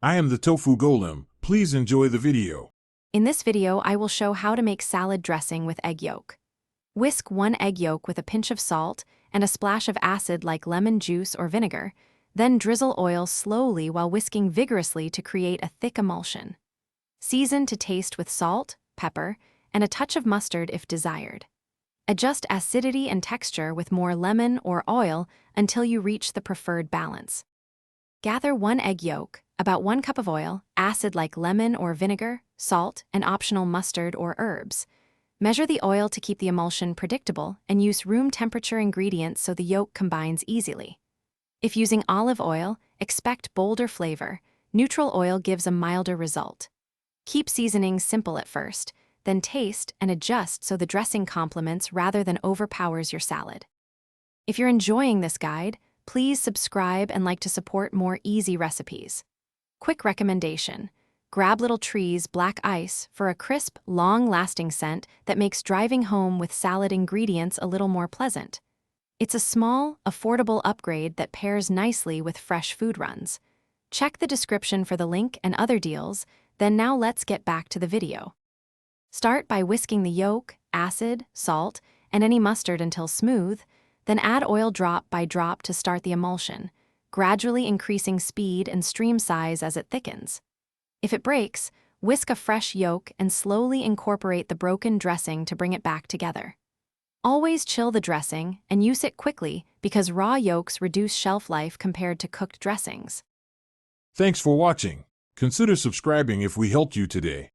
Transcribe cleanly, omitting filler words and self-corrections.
I am the tofu golem. Please enjoy the video. In this video, I will show how to make salad dressing with egg yolk. Whisk 1 egg yolk with a pinch of salt and a splash of acid like lemon juice or vinegar, then drizzle oil slowly while whisking vigorously to create a thick emulsion. Season to taste with salt, pepper, and a touch of mustard if desired. Adjust acidity and texture with more lemon or oil until you reach the preferred balance. Gather 1 egg yolk, about 1 cup of oil, acid like lemon or vinegar, salt, and optional mustard or herbs. Measure the oil to keep the emulsion predictable and use room temperature ingredients so the yolk combines easily. If using olive oil, expect bolder flavor. Neutral oil gives a milder result. Keep seasoning simple at first, then taste and adjust so the dressing complements rather than overpowers your salad. If you're enjoying this guide, please subscribe and like to support more easy recipes. Quick recommendation: grab Little Tree's Black Ice for a crisp, long-lasting scent that makes driving home with salad ingredients a little more pleasant. It's a small, affordable upgrade that pairs nicely with fresh food runs. Check the description for the link and other deals, then now let's get back to the video. Start by whisking the yolk, acid, salt, and any mustard until smooth, then add oil drop by drop to start the emulsion, gradually increasing speed and stream size as it thickens. If it breaks, whisk a fresh yolk and slowly incorporate the broken dressing to bring it back together. Always chill the dressing and use it quickly because raw yolks reduce shelf life compared to cooked dressings. Thanks for watching. Consider subscribing if we helped you today.